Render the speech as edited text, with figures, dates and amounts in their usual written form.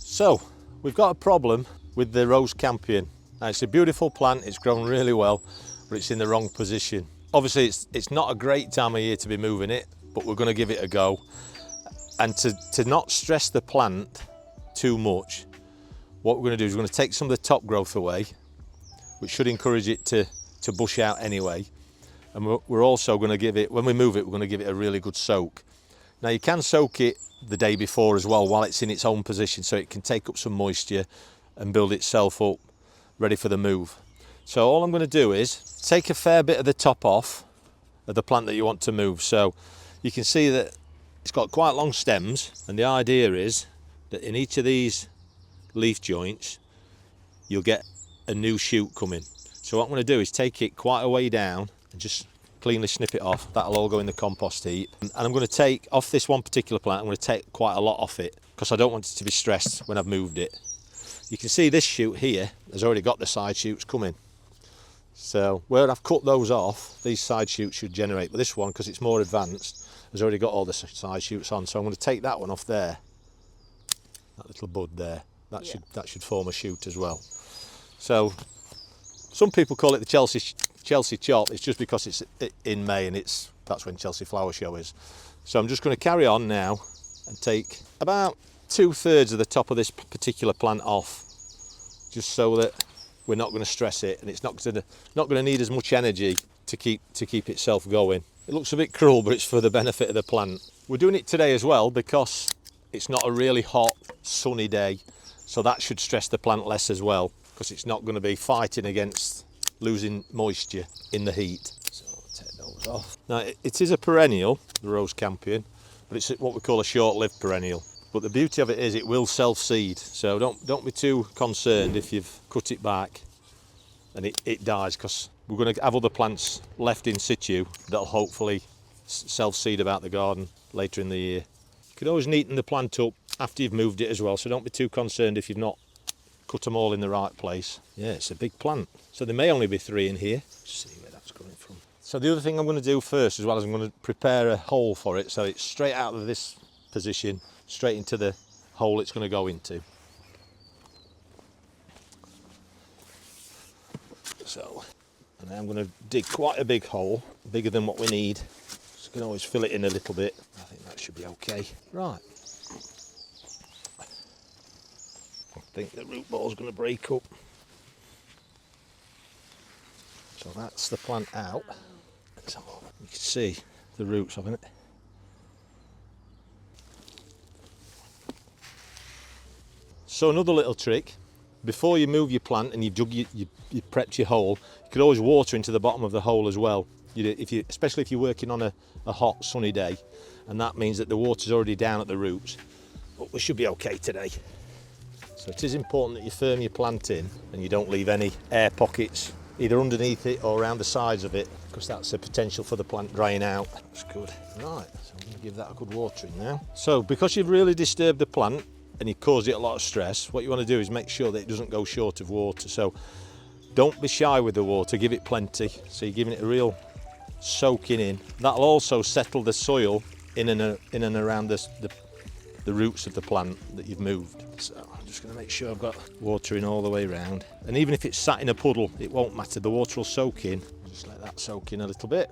So, we've got a problem with the rose campion. Now, it's a beautiful plant, it's grown really well, but it's in the wrong position. Obviously, it's not a great time of year to be moving it, but we're going to give it a go. And to not stress the plant too much, what we're going to do is we're going to take some of the top growth away, which should encourage it to bush out anyway. And we're also going to give it, when we move it, we're going to give it a really good soak. Now, you can soak it the day before as well while it's in its own position, so it can take up some moisture and build itself up ready for the move. So all I'm going to do is take a fair bit of the top off of the plant that you want to move. So you can see that it's got quite long stems, and the idea is that in each of these leaf joints you'll get a new shoot coming. So what I'm going to do is take it quite a way down and just cleanly snip it off. That'll all go in the compost heap. And I'm going to take off this one particular plant, I'm going to take quite a lot off it because I don't want it to be stressed when I've moved it. You can see this shoot here has already got the side shoots coming. So where I've cut those off, these side shoots should generate. But this one, because it's more advanced, has already got all the side shoots on. So I'm going to take that one off there. That little bud there. That should form a shoot as well. So some people call it the Chelsea chop. It's just because it's in May and that's when Chelsea Flower Show is. So I'm just going to carry on now and take about 2/3 of the top of this particular plant off, just so that we're not going to stress it and it's not going to need as much energy to keep itself going. It looks a bit cruel, but it's for the benefit of the plant. We're doing it today as well because it's not a really hot sunny day, so that should stress the plant less as well, because it's not going to be fighting against losing moisture in the heat. So I'll take those off. Now, it is a perennial, the rose campion, but it's what we call a short-lived perennial. But the beauty of it is it will self-seed, so don't be too concerned if you've cut it back and it dies, because we're going to have other plants left in situ that'll hopefully self-seed about the garden later in the year. You can always neaten the plant up after you've moved it as well, so don't be too concerned if you've not cut them all in the right place. Yeah, it's a big plant, so there may only be 3 in here. Let's see where that's coming from. So the other thing I'm going to do first as well is I'm going to prepare a hole for it, so it's straight out of this position, straight into the hole it's going to go into. So, and I'm going to dig quite a big hole, bigger than what we need. So you can always fill it in a little bit. I think that should be okay. Right. I think the root ball is going to break up. So that's the plant out. So you can see the roots of it. So another little trick, before you move your plant and you've dug you prepped your hole, you could always water into the bottom of the hole as well. Especially if you're working on a hot sunny day, and that means that the water's already down at the roots. But we should be okay today. So it is important that you firm your plant in and you don't leave any air pockets either underneath it or around the sides of it, because that's the potential for the plant drying out. That's good. Right, so I'm going to give that a good watering now. So because you've really disturbed the plant and you caused it a lot of stress, what you want to do is make sure that it doesn't go short of water. So don't be shy with the water, give it plenty. So you're giving it a real soaking in. That'll also settle the soil in and around the roots of the plant that you've moved. So I'm just going to make sure I've got watering all the way around. And even if it's sat in a puddle, it won't matter, the water will soak in. Just let that soak in a little bit.